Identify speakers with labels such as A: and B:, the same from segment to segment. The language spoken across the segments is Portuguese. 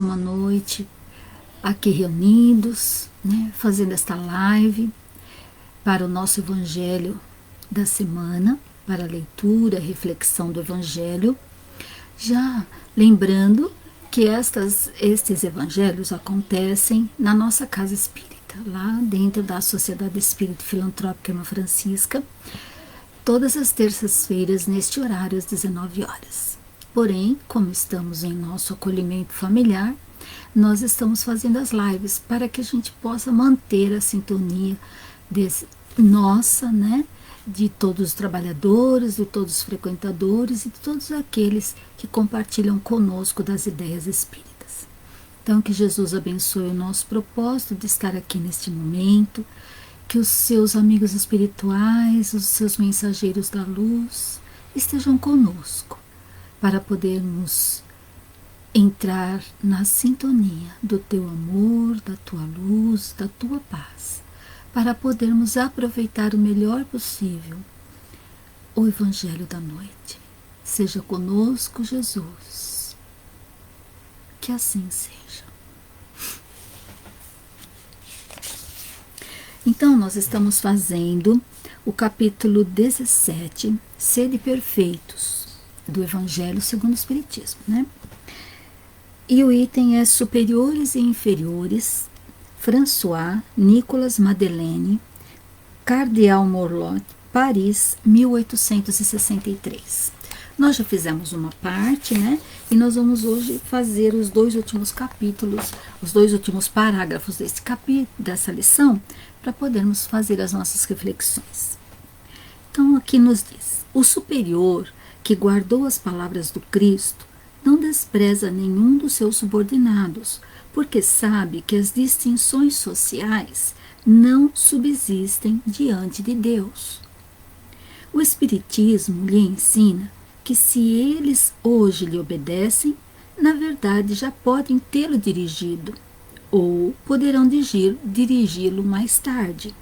A: uma noite aqui reunidos, né, fazendo esta live para o nosso Evangelho da semana, para a leitura, reflexão do Evangelho, já lembrando que estes Evangelhos acontecem na nossa casa espírita, lá dentro da Sociedade Espírita Filantrópica Irmã Francisca, todas as terças-feiras neste horário às 19 horas. Porém, como estamos em nosso acolhimento familiar, nós estamos fazendo as lives para que a gente possa manter a sintonia nossa, né, de todos os trabalhadores, de todos os frequentadores e de todos aqueles que compartilham conosco das ideias espíritas. Então, que Jesus abençoe o nosso propósito de estar aqui neste momento, que os seus amigos espirituais, os seus mensageiros da luz estejam conosco, para podermos entrar na sintonia do teu amor, da tua luz, da tua paz, para podermos aproveitar o melhor possível o Evangelho da noite. Seja conosco, Jesus. Que assim seja. Então, nós estamos fazendo o capítulo 17, Sede Perfeitos, do Evangelho segundo o Espiritismo, né? E o item é Superiores e Inferiores, François Nicolas Madeleine, Cardeal Morlot, Paris, 1863. Nós já fizemos uma parte, né? E nós vamos hoje fazer os dois últimos capítulos, os dois últimos parágrafos desse capítulo, dessa lição, para podermos fazer as nossas reflexões. Então, aqui nos diz: o superior que guardou as palavras do Cristo não despreza nenhum dos seus subordinados, porque sabe que as distinções sociais não subsistem diante de Deus. O Espiritismo lhe ensina que, se eles hoje lhe obedecem, na verdade já podem tê-lo dirigido, ou poderão dirigi-lo mais tarde,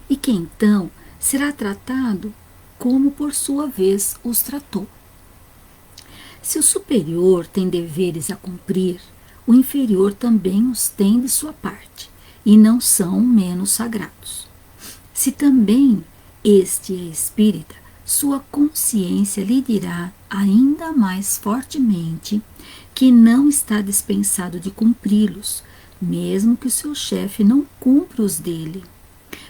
A: e que então será tratado como por sua vez os tratou. Se o superior tem deveres a cumprir, o inferior também os tem de sua parte, e não são menos sagrados. Se também este é espírita, sua consciência lhe dirá ainda mais fortemente que não está dispensado de cumpri-los, mesmo que o seu chefe não cumpra os dele,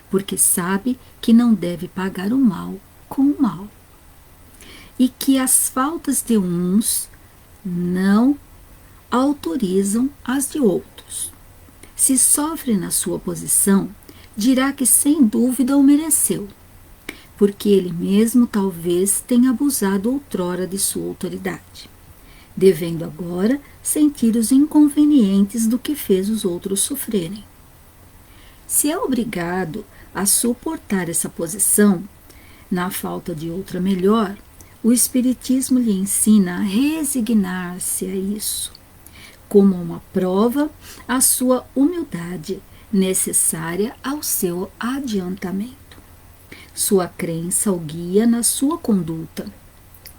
A: porque sabe que não deve pagar o mal com o mal, e que as faltas de uns não autorizam as de outros. Se sofre na sua posição, dirá que sem dúvida o mereceu, porque ele mesmo talvez tenha abusado outrora de sua autoridade, devendo agora sentir os inconvenientes do que fez os outros sofrerem. Se é obrigado a suportar essa posição, na falta de outra melhor, o Espiritismo lhe ensina a resignar-se a isso, como uma prova à sua humildade necessária ao seu adiantamento. Sua crença o guia na sua conduta.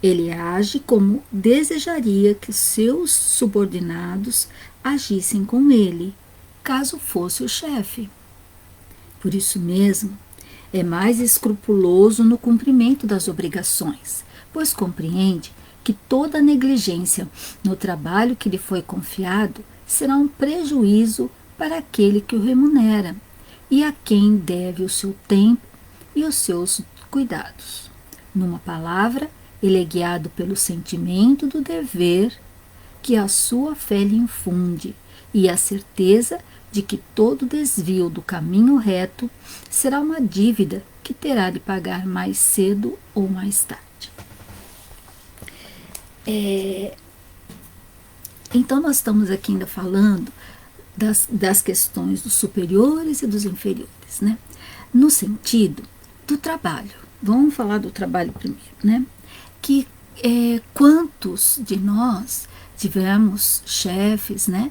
A: Ele age como desejaria que seus subordinados agissem com ele, caso fosse o chefe. Por isso mesmo, é mais escrupuloso no cumprimento das obrigações, pois compreende que toda negligência no trabalho que lhe foi confiado será um prejuízo para aquele que o remunera e a quem deve o seu tempo e os seus cuidados. Numa palavra, ele é guiado pelo sentimento do dever que a sua fé lhe infunde e a certeza de que todo desvio do caminho reto será uma dívida que terá de pagar mais cedo ou mais tarde. Então, nós estamos aqui ainda falando das questões dos superiores e dos inferiores, né? No sentido do trabalho. Vamos falar do trabalho primeiro, né? Que quantos de nós tivemos chefes, né?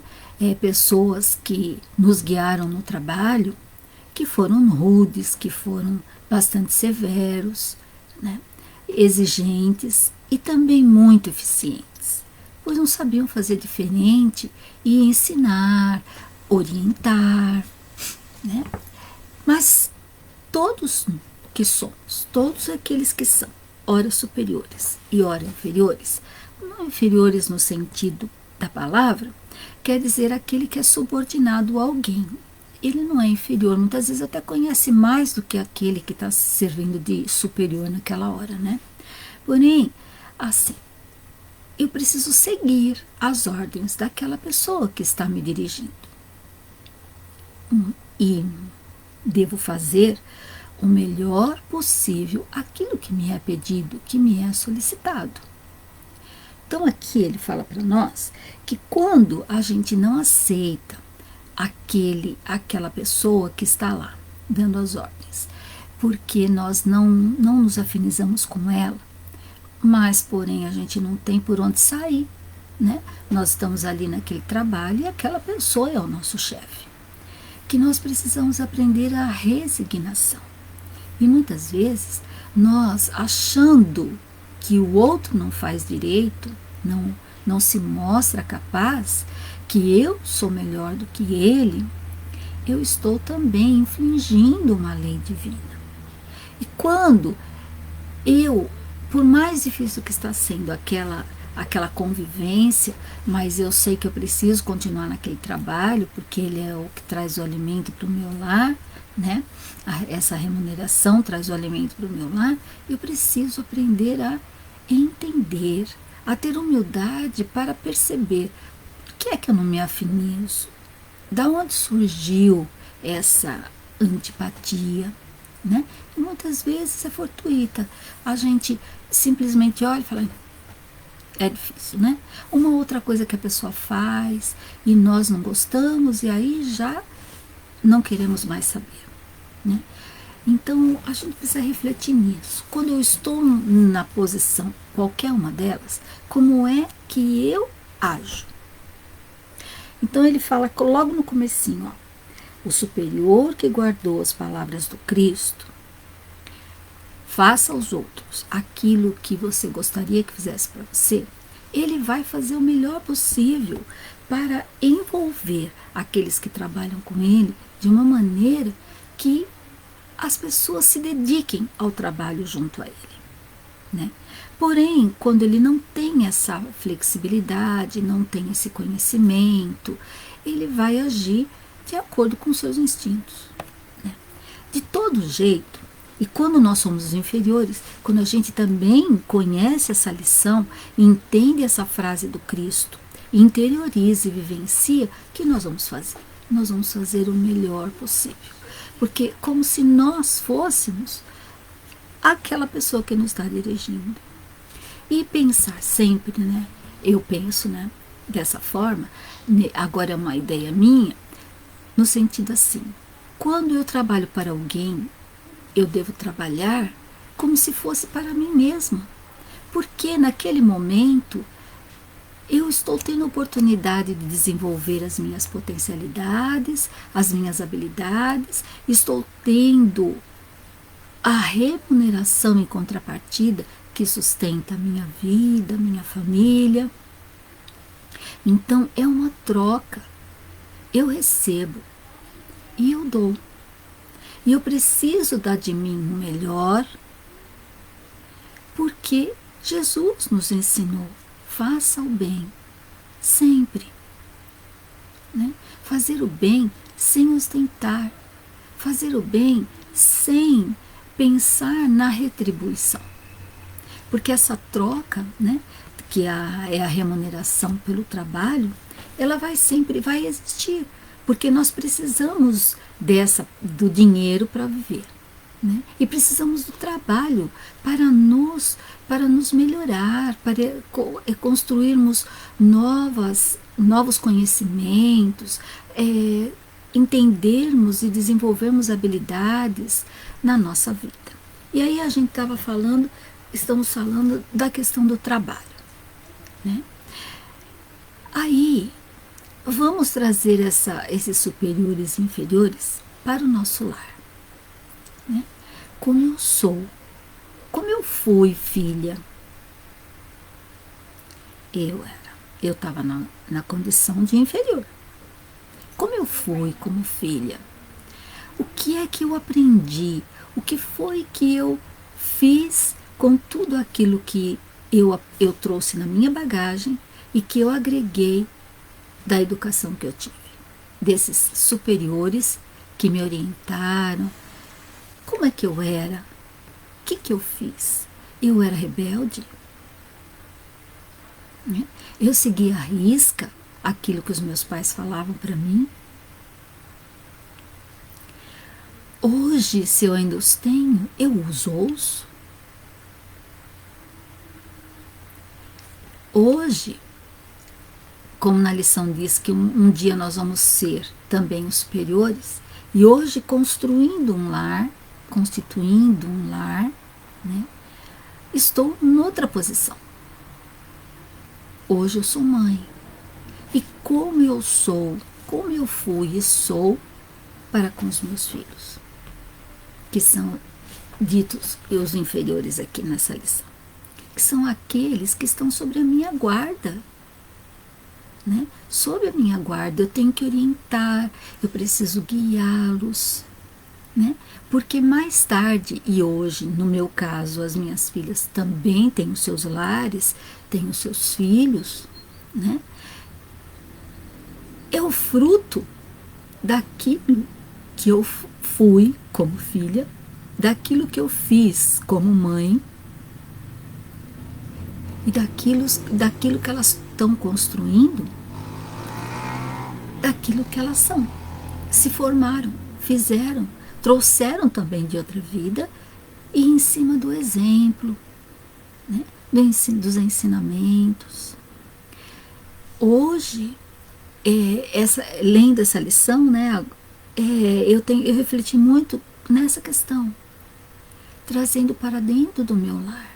A: Pessoas que nos guiaram no trabalho, que foram rudes, que foram bastante severos, né? Exigentes e também muito eficientes. pois não sabiam fazer diferente e ensinar, orientar, né? Mas todos que somos, todos aqueles que são ora superiores e ora inferiores, não inferiores no sentido da palavra, quer dizer aquele que é subordinado a alguém. Ele não é inferior, muitas vezes até conhece mais do que aquele que está servindo de superior naquela hora, né? Porém, assim, eu preciso seguir as ordens daquela pessoa que está me dirigindo. E devo fazer o melhor possível aquilo que me é pedido, que me é solicitado. Então aqui ele fala para nós que quando a gente não aceita aquela pessoa que está lá dando as ordens, porque nós não nos afinizamos com ela, mas porém a gente não tem por onde sair, né? Nós estamos ali naquele trabalho e aquela pessoa é o nosso chefe. Que nós precisamos aprender a resignação. E muitas vezes nós, achando que o outro não faz direito, não se mostra capaz, que eu sou melhor do que ele, eu estou também infringindo uma lei divina. E quando por mais difícil que está sendo aquela convivência, mas eu sei que eu preciso continuar naquele trabalho, porque ele é o que traz o alimento para o meu lar, né? Essa remuneração traz o alimento para o meu lar, eu preciso aprender a entender, a ter humildade para perceber por que é que eu não me afinizo, da onde surgiu essa antipatia, né? E muitas vezes é fortuita, a gente simplesmente olha e fala, é difícil, né? Uma outra coisa que a pessoa faz e nós não gostamos e aí já não queremos mais saber, né? Então a gente precisa refletir nisso. Quando eu estou na posição, qualquer uma delas, como é que eu ajo? Então ele fala logo no comecinho, ó, o superior que guardou as palavras do Cristo, faça aos outros aquilo que você gostaria que fizesse para você, ele vai fazer o melhor possível para envolver aqueles que trabalham com ele de uma maneira que as pessoas se dediquem ao trabalho junto a ele, né? Porém, quando ele não tem essa flexibilidade, não tem esse conhecimento, ele vai agir de acordo com seus instintos, né? De todo jeito, e quando nós somos inferiores, quando a gente também conhece essa lição, entende essa frase do Cristo, interioriza e vivencia, o que nós vamos fazer? Nós vamos fazer o melhor possível. Porque como se nós fôssemos aquela pessoa que nos está dirigindo. E pensar sempre, né? Eu penso, né, dessa forma, agora é uma ideia minha, no sentido assim, quando eu trabalho para alguém, eu devo trabalhar como se fosse para mim mesma. Porque naquele momento eu estou tendo oportunidade de desenvolver as minhas potencialidades, as minhas habilidades, estou tendo a remuneração em contrapartida que sustenta a minha vida, a minha família. Então é uma troca. Eu recebo e eu dou. E eu preciso dar de mim o melhor, porque Jesus nos ensinou, faça o bem, sempre. Né? Fazer o bem sem ostentar, fazer o bem sem pensar na retribuição. Porque essa troca, né, que é a remuneração pelo trabalho, ela vai existir, porque nós precisamos do dinheiro para viver, né? E precisamos do trabalho para nos melhorar, para construirmos novos conhecimentos, entendermos e desenvolvermos habilidades na nossa vida. E aí estamos falando da questão do trabalho, né? Aí vamos trazer esses superiores e inferiores para o nosso lar, né? Como eu sou, como eu fui filha, eu era. eu estava na condição de inferior. Como eu fui como filha? O que é que eu aprendi? O que foi que eu fiz com tudo aquilo que eu trouxe na minha bagagem e que eu agreguei da educação que eu tive? Desses superiores que me orientaram. Como é que eu era? O que eu fiz? Eu era rebelde? Né? Eu seguia à risca aquilo que os meus pais falavam para mim? Hoje, se eu ainda os tenho, eu os ouço. Hoje, como na lição diz que um dia nós vamos ser também os superiores, e hoje construindo um lar, constituindo um lar, né, estou noutra posição. Hoje eu sou mãe. E como eu sou, como eu fui e sou para com os meus filhos, que são ditos os inferiores aqui nessa lição, que são aqueles que estão sobre a minha guarda, né? Sob a minha guarda, eu tenho que orientar, eu preciso guiá-los, né? Porque mais tarde, e hoje, no meu caso, as minhas filhas também têm os seus lares, têm os seus filhos, né? É o fruto daquilo que eu fui como filha, daquilo que eu fiz como mãe e daquilo que elas estão construindo, daquilo que elas são. Se formaram, fizeram, trouxeram também de outra vida e em cima do exemplo, né, dos ensinamentos. Hoje, lendo essa lição, né, eu refleti muito nessa questão, trazendo para dentro do meu lar.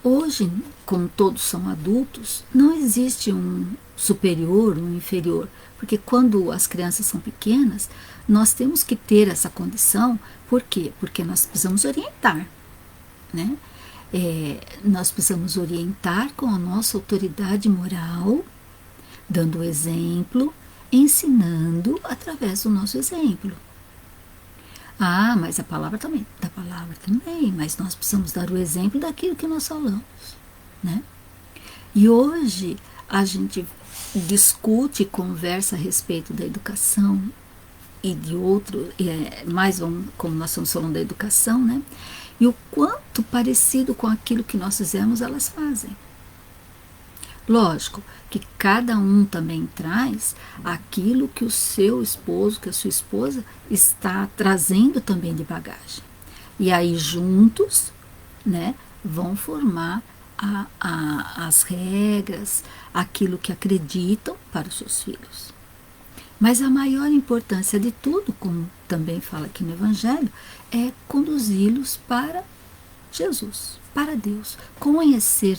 A: Hoje, como todos são adultos, não existe um superior, um inferior, porque quando as crianças são pequenas, nós temos que ter essa condição. Por quê? Porque nós precisamos orientar, né? Nós precisamos orientar com a nossa autoridade moral, dando exemplo, ensinando através do nosso exemplo. Ah, mas da palavra também, mas nós precisamos dar o exemplo daquilo que nós falamos, né? E hoje a gente discute e conversa a respeito da educação e de outro, como nós estamos falando da educação, né? E o quanto parecido com aquilo que nós fizemos, elas fazem. Lógico que cada um também traz aquilo que o seu esposo, que a sua esposa está trazendo também de bagagem. E aí juntos, né, vão formar as regras, aquilo que acreditam para os seus filhos. Mas a maior importância de tudo, como também fala aqui no Evangelho, é conduzi-los para Jesus, para Deus, conhecer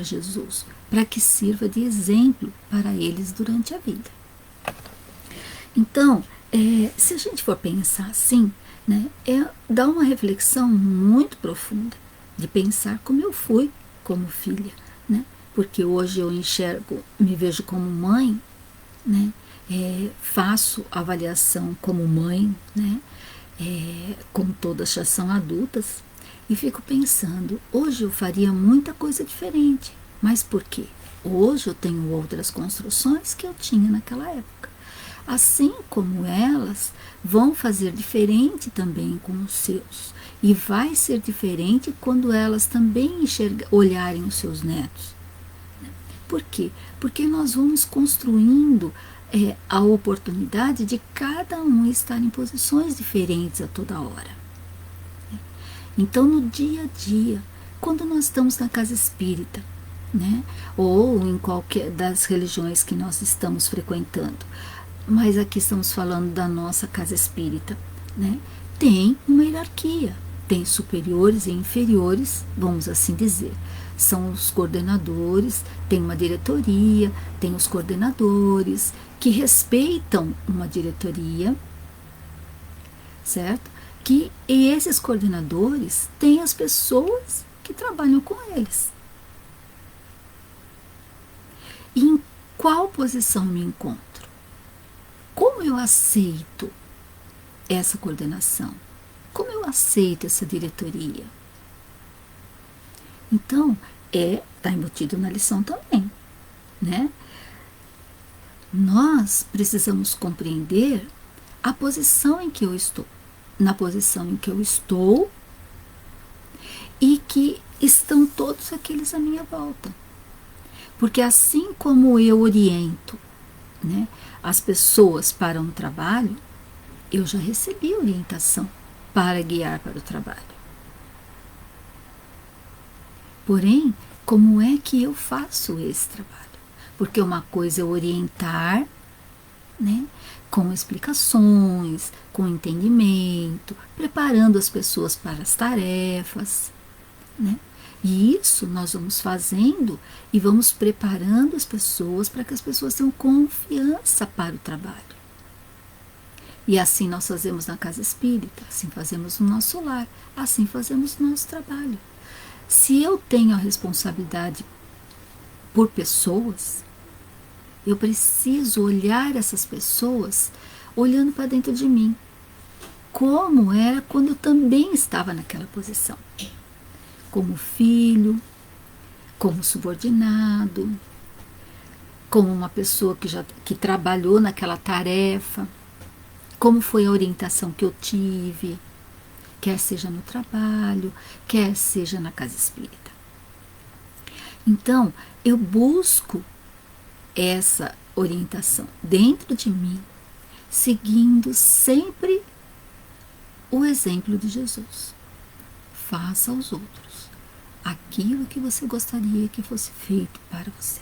A: Jesus, para que sirva de exemplo para eles durante a vida. Então, se a gente for pensar assim, né, dá uma reflexão muito profunda de pensar como eu fui como filha, né, porque hoje eu me vejo como mãe, né, faço avaliação como mãe, né, como todas já são adultas, e fico pensando, hoje eu faria muita coisa diferente. Mas por quê? Hoje eu tenho outras construções que eu tinha naquela época. Assim como elas vão fazer diferente também com os seus. E vai ser diferente quando elas também olharem os seus netos. Por quê? Porque nós vamos construindo a oportunidade de cada um estar em posições diferentes a toda hora. Então, no dia a dia, quando nós estamos na casa espírita, né, ou em qualquer das religiões que nós estamos frequentando, mas aqui estamos falando da nossa casa espírita, né, tem uma hierarquia, tem superiores e inferiores, vamos assim dizer. São os coordenadores, tem uma diretoria, tem os coordenadores que respeitam uma diretoria, certo? E esses coordenadores têm as pessoas que trabalham com eles. E em qual posição me encontro? Como eu aceito essa coordenação? Como eu aceito essa diretoria? Então, está embutido na lição também, né? Nós precisamos compreender a posição em que eu estou. Na posição em que eu estou e que estão todos aqueles à minha volta. Porque assim como eu oriento, né, as pessoas para um trabalho, eu já recebi orientação para guiar para o trabalho. Porém, como é que eu faço esse trabalho? Porque uma coisa é orientar, né, com explicações, com entendimento, preparando as pessoas para as tarefas, né? E isso nós vamos fazendo e vamos preparando as pessoas para que as pessoas tenham confiança para o trabalho. E assim nós fazemos na casa espírita, assim fazemos no nosso lar, assim fazemos no nosso trabalho. Se eu tenho a responsabilidade por pessoas, eu preciso olhar essas pessoas olhando para dentro de mim, como era quando eu também estava naquela posição. Como filho, como subordinado, como uma pessoa que trabalhou naquela tarefa, como foi a orientação que eu tive, quer seja no trabalho, quer seja na casa espírita. Então, eu busco essa orientação dentro de mim, seguindo sempre o exemplo de Jesus. Faça aos outros aquilo que você gostaria que fosse feito para você.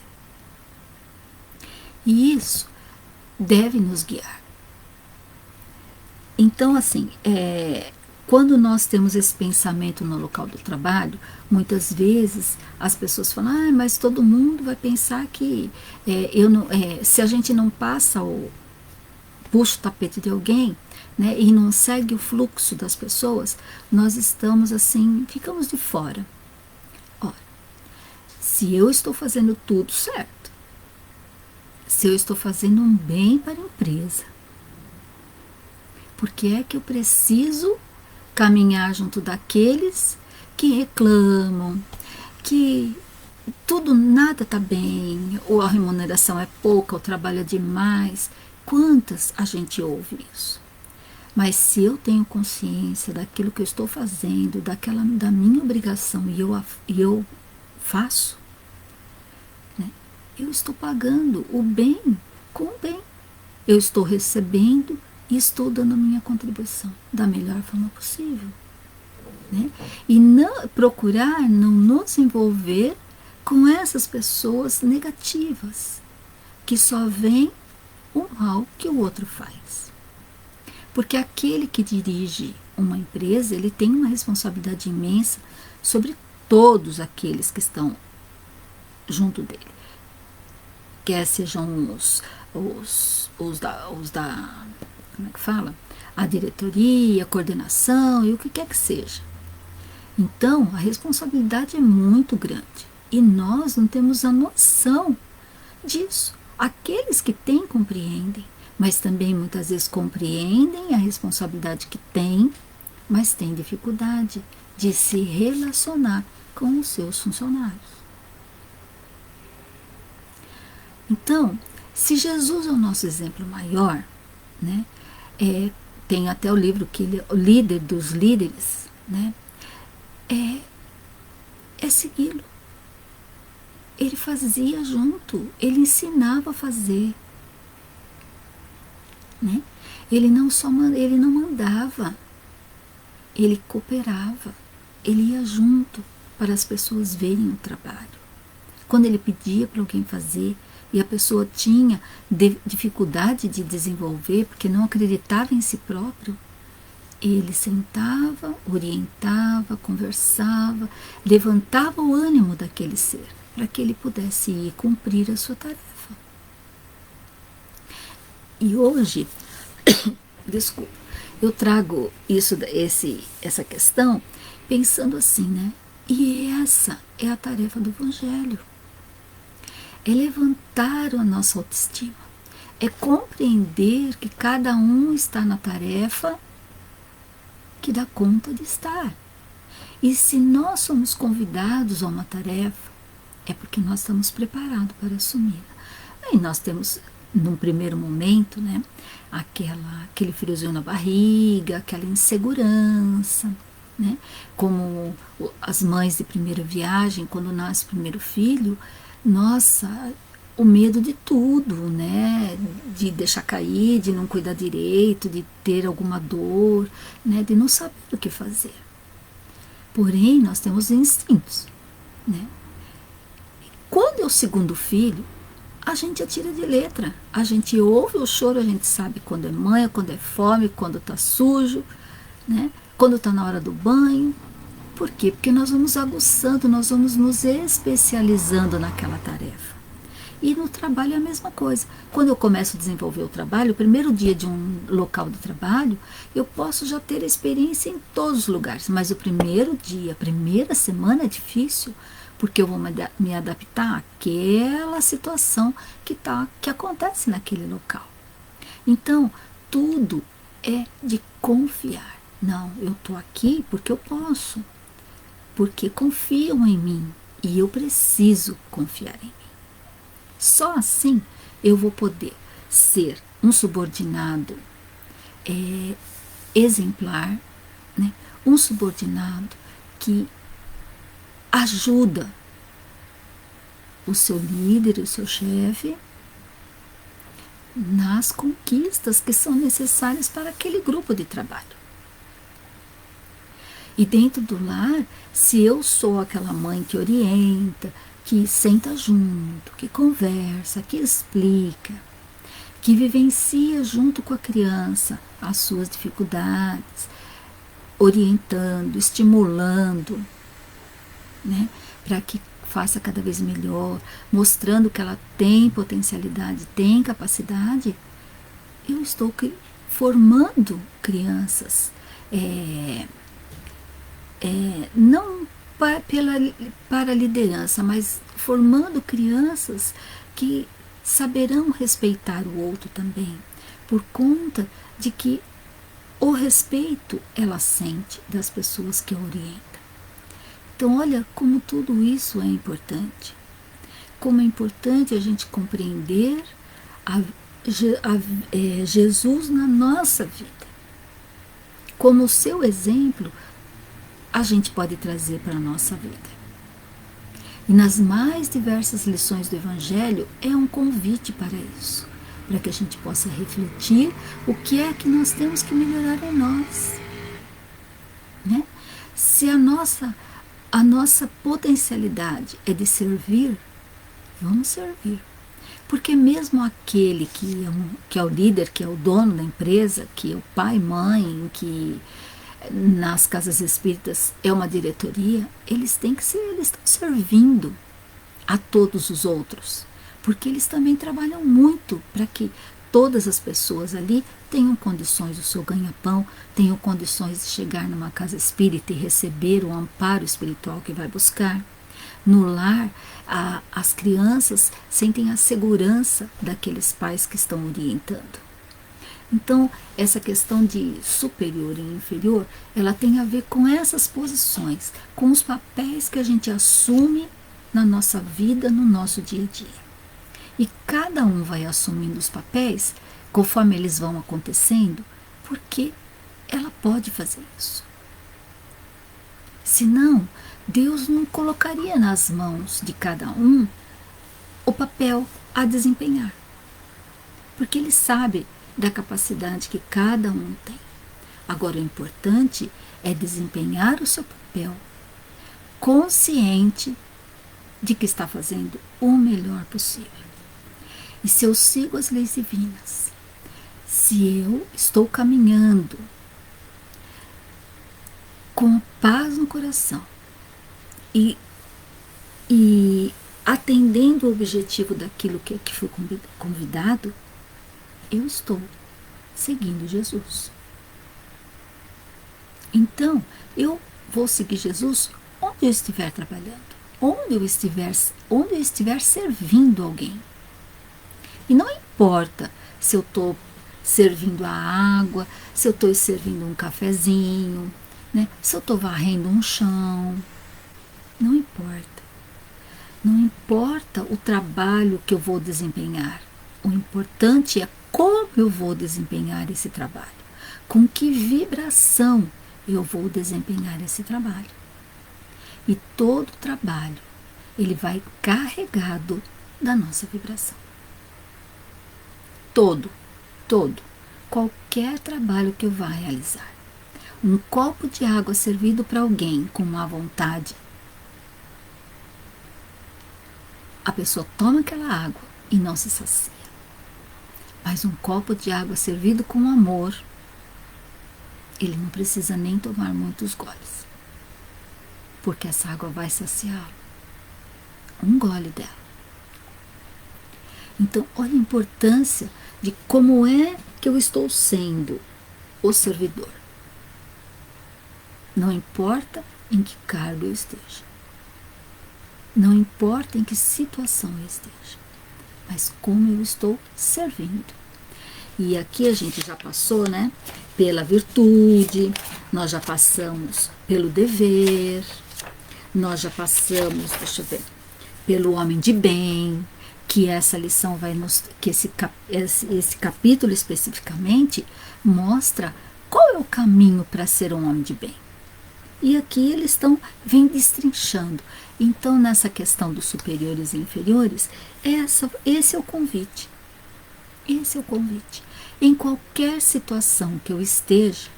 A: E isso deve nos guiar. Então, assim, quando nós temos esse pensamento no local do trabalho, muitas vezes as pessoas falam, mas todo mundo vai pensar que se a gente não puxa o tapete de alguém, né, e não segue o fluxo das pessoas, nós estamos assim, ficamos de fora. Ora, se eu estou fazendo tudo certo, se eu estou fazendo um bem para a empresa, por que é que eu preciso caminhar junto daqueles que reclamam, que nada está bem, ou a remuneração é pouca, o trabalho é demais? Quantas a gente ouve isso? Mas se eu tenho consciência daquilo que eu estou fazendo, da minha obrigação, e eu faço, né, eu estou pagando o bem com o bem. Eu estou recebendo e estou dando a minha contribuição da melhor forma possível. Né? E procurar não nos envolver com essas pessoas negativas, que só veem o mal que o outro faz. Porque aquele que dirige uma empresa, ele tem uma responsabilidade imensa sobre todos aqueles que estão junto dele. Quer sejam os da como é que fala? A diretoria, a coordenação e o que quer que seja. Então, a responsabilidade é muito grande. E nós não temos a noção disso. Aqueles que têm compreendem, mas também muitas vezes compreendem a responsabilidade que têm, mas têm dificuldade de se relacionar com os seus funcionários. Então, se Jesus é o nosso exemplo maior, né, tem até o livro que ele é o líder dos líderes, né, é segui-lo. Ele fazia junto, ele ensinava a fazer. Né? Ele não mandava, ele cooperava, ele ia junto para as pessoas verem o trabalho. Quando ele pedia para alguém fazer e a pessoa tinha dificuldade de desenvolver porque não acreditava em si próprio, ele sentava, orientava, conversava, levantava o ânimo daquele ser para que ele pudesse ir cumprir a sua tarefa. E hoje, desculpa, eu trago essa questão pensando assim, né? E essa é a tarefa do Evangelho. é levantar a nossa autoestima, é compreender que cada um está na tarefa que dá conta de estar. E se nós somos convidados a uma tarefa, é porque nós estamos preparados para assumi-la. Aí nós temos, num primeiro momento, né, aquele friozinho na barriga, aquela insegurança, né, como as mães de primeira viagem, quando nasce o primeiro filho, nossa, o medo de tudo, né, de deixar cair, de não cuidar direito, de ter alguma dor, né, de não saber o que fazer. Porém, nós temos instintos, né? Quando é o segundo filho, a gente atira de letra. A gente ouve o choro, a gente sabe quando é manha, quando é fome, quando está sujo, né? Quando está na hora do banho. Por quê? Porque nós vamos aguçando, nós vamos nos especializando naquela tarefa. E no trabalho é a mesma coisa. Quando eu começo a desenvolver o trabalho, o primeiro dia de um local de trabalho, eu posso já ter experiência em todos os lugares. Mas o primeiro dia, a primeira semana é difícil, porque eu vou me adaptar àquela situação que acontece naquele local. Então, tudo é de confiar. Não, eu estou aqui porque eu posso, porque confiam em mim e eu preciso confiar em mim. Só assim eu vou poder ser um subordinado exemplar, né? Um subordinado que ajuda o seu líder, o seu chefe, nas conquistas que são necessárias para aquele grupo de trabalho. E dentro do lar, se eu sou aquela mãe que orienta, que senta junto, que conversa, que explica, que vivencia junto com a criança as suas dificuldades, orientando, estimulando, né, para que faça cada vez melhor, mostrando que ela tem potencialidade, tem capacidade, eu estou formando crianças, não para a liderança, mas formando crianças que saberão respeitar o outro também, por conta de que o respeito ela sente das pessoas que a orienta. Então, olha como tudo isso é importante. Como é importante a gente compreender Jesus na nossa vida. Como o seu exemplo a gente pode trazer para a nossa vida. E nas mais diversas lições do Evangelho é um convite para isso, para que a gente possa refletir o que é que nós temos que melhorar em nós, né? Se a nossa potencialidade é de servir, vamos servir. Porque mesmo aquele que é o líder, que é o dono da empresa, que é o pai, mãe, que nas casas espíritas é uma diretoria, eles estão servindo a todos os outros, porque eles também trabalham muito para que todas as pessoas ali tenham condições do seu ganha-pão, tenham condições de chegar numa casa espírita e receber o amparo espiritual que vai buscar. No lar, as crianças sentem a segurança daqueles pais que estão orientando. Então, essa questão de superior e inferior, ela tem a ver com essas posições, com os papéis que a gente assume na nossa vida, no nosso dia a dia. E cada um vai assumindo os papéis conforme eles vão acontecendo, porque ela pode fazer isso. Senão, Deus não colocaria nas mãos de cada um o papel a desempenhar. Porque Ele sabe da capacidade que cada um tem. Agora, o importante é desempenhar o seu papel, consciente de que está fazendo o melhor possível. E se eu sigo as leis divinas, se eu estou caminhando com paz no coração e atendendo o objetivo daquilo que fui convidado, eu estou seguindo Jesus. Então, eu vou seguir Jesus onde eu estiver trabalhando. onde eu estiver servindo alguém. E não importa se eu estou servindo a água, se eu estou servindo um cafezinho, né? Se eu estou varrendo um chão, não importa. Não importa o trabalho que eu vou desempenhar. O importante é como eu vou desempenhar esse trabalho. Com que vibração eu vou desempenhar esse trabalho. E todo trabalho, ele vai carregado da nossa vibração. Todo. Qualquer trabalho que eu vá realizar. Um copo de água servido para alguém com má vontade, a pessoa toma aquela água e não se sacia. Mas um copo de água servido com amor, ele não precisa nem tomar muitos goles, porque essa água vai saciá-lo. Um gole dela. Então, olha a importância de como é que eu estou sendo o servidor. Não importa em que cargo eu esteja. Não importa em que situação eu esteja. Mas como eu estou servindo. E aqui a gente já passou, né? Pela virtude, nós já passamos pelo dever, nós já passamos, deixa eu ver, pelo homem de bem, que essa lição vai nos, que esse capítulo especificamente mostra qual é o caminho para ser um homem de bem. E aqui eles vêm destrinchando. Então, nessa questão dos superiores e inferiores, esse é o convite. Esse é o convite. Em qualquer situação que eu esteja,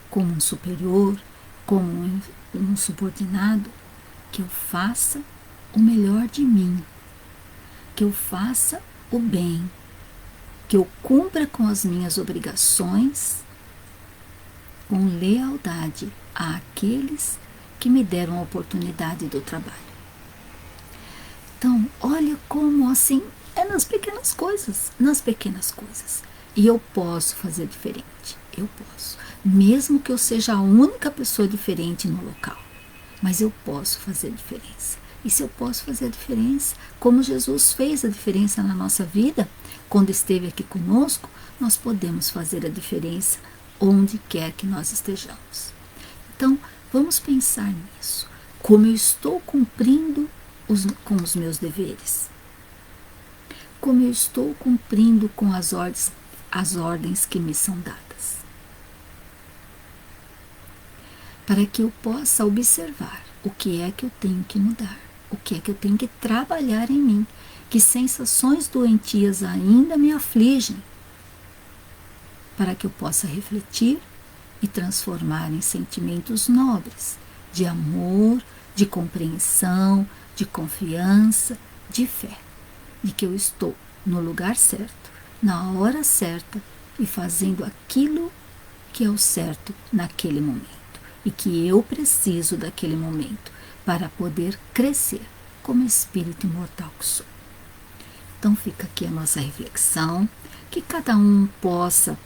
A: como um superior, como um subordinado, que eu faça o melhor de mim, que eu faça o bem, que eu cumpra com as minhas obrigações, com lealdade àqueles que me deram a oportunidade do trabalho. Então, olha como assim, é nas pequenas coisas. E eu posso fazer diferente, eu posso. Mesmo que eu seja a única pessoa diferente no local, mas eu posso fazer diferença. E se eu posso fazer a diferença, como Jesus fez a diferença na nossa vida, quando esteve aqui conosco, nós podemos fazer a diferença onde quer que nós estejamos. Então, vamos pensar nisso. Como eu estou cumprindo com os meus deveres? Como eu estou cumprindo com as ordens que me são dadas? Para que eu possa observar o que é que eu tenho que mudar, o que é que eu tenho que trabalhar em mim, que sensações doentias ainda me afligem, para que eu possa refletir e transformar em sentimentos nobres, de amor, de compreensão, de confiança, de fé, de que eu estou no lugar certo, na hora certa e fazendo aquilo que é o certo naquele momento e que eu preciso daquele momento para poder crescer como espírito imortal que sou. Então fica aqui a nossa reflexão, que cada um possa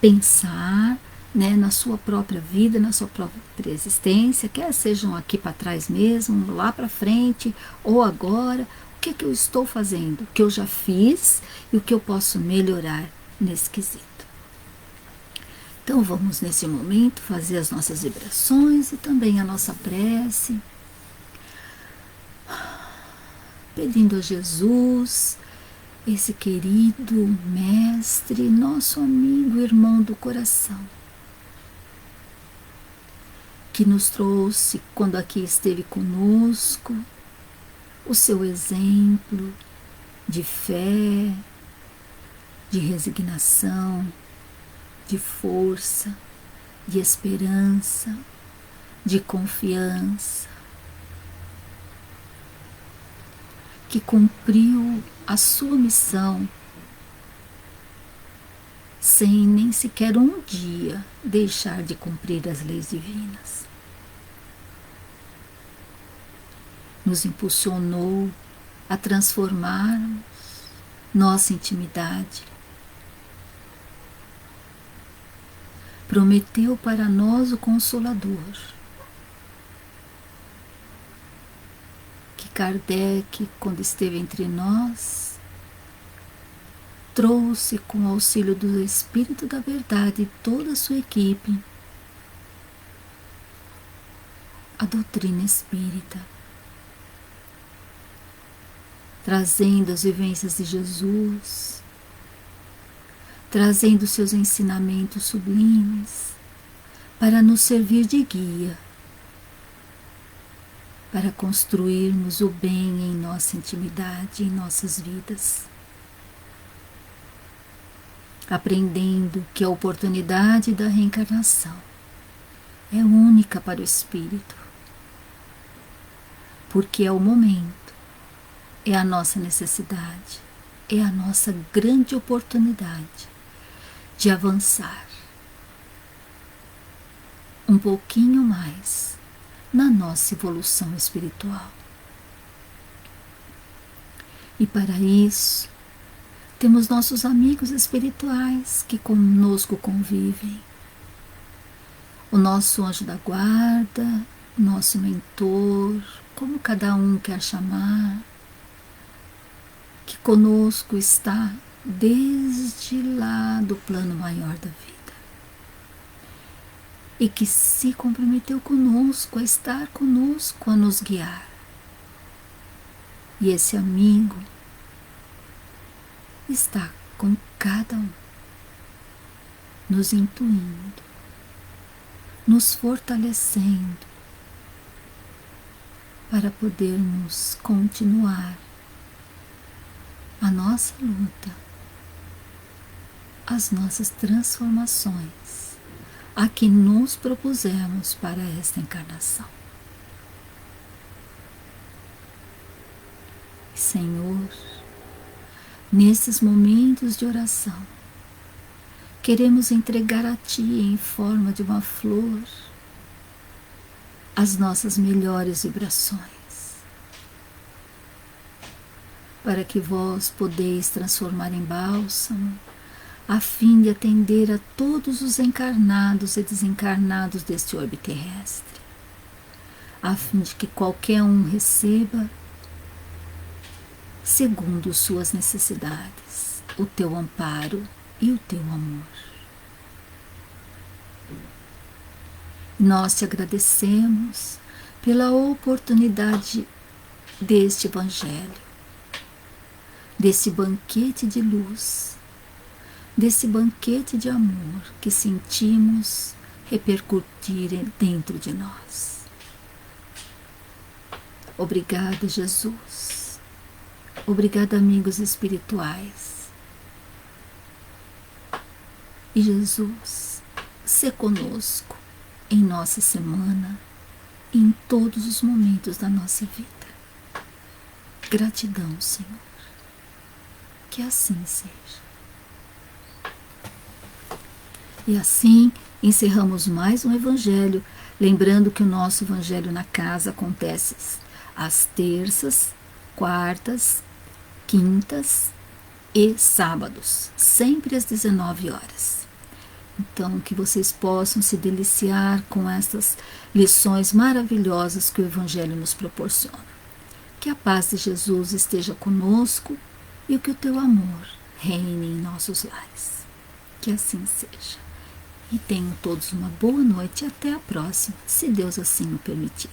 A: pensar, né, na sua própria vida, na sua própria existência, quer sejam aqui para trás mesmo, lá para frente, ou agora, o que eu estou fazendo, o que eu já fiz e o que eu posso melhorar nesse quesito. Então vamos nesse momento fazer as nossas vibrações e também a nossa prece, pedindo a Jesus, esse querido mestre, nosso amigo, irmão do coração, que nos trouxe, quando aqui esteve conosco, o seu exemplo de fé, de resignação, de força, de esperança, de confiança, que cumpriu a sua missão sem nem sequer um dia deixar de cumprir as leis divinas. Nos impulsionou a transformarmos nossa intimidade. Prometeu para nós o Consolador. que Kardec, quando esteve entre nós, trouxe com o auxílio do Espírito da Verdade e toda a sua equipe a doutrina espírita, trazendo as vivências de Jesus, trazendo seus ensinamentos sublimes para nos servir de guia, para construirmos o bem em nossa intimidade, em nossas vidas, aprendendo que a oportunidade da reencarnação é única para o espírito, porque é o momento, é a nossa necessidade, é a nossa grande oportunidade de avançar um pouquinho mais na nossa evolução espiritual. E para isso, temos nossos amigos espirituais que conosco convivem, o nosso anjo da guarda, nosso mentor, como cada um quer chamar, que conosco está desde lá do plano maior da vida e que se comprometeu conosco a estar conosco, a nos guiar. E esse amigo está com cada um, nos intuindo, nos fortalecendo para podermos continuar a nossa luta, as nossas transformações, a que nos propusemos para esta encarnação. Senhor, nesses momentos de oração, queremos entregar a Ti em forma de uma flor as nossas melhores vibrações, para que vós podeis transformar em bálsamo, a fim de atender a todos os encarnados e desencarnados deste orbe terrestre, a fim de que qualquer um receba, segundo suas necessidades, o Teu amparo e o Teu amor. Nós te agradecemos pela oportunidade deste Evangelho, desse banquete de luz, desse banquete de amor que sentimos repercutir dentro de nós. Obrigada, Jesus. Obrigada, amigos espirituais. E Jesus, sê conosco em nossa semana, em todos os momentos da nossa vida. Gratidão, Senhor. Que assim seja. E assim encerramos mais um Evangelho, lembrando que o nosso Evangelho na Casa acontece às terças, quartas, quintas e sábados, sempre às 19 horas. Então, que vocês possam se deliciar com estas lições maravilhosas que o Evangelho nos proporciona. Que a paz de Jesus esteja conosco e que o Teu amor reine em nossos lares. Que assim seja. E tenham todos uma boa noite e até a próxima, se Deus assim o permitir.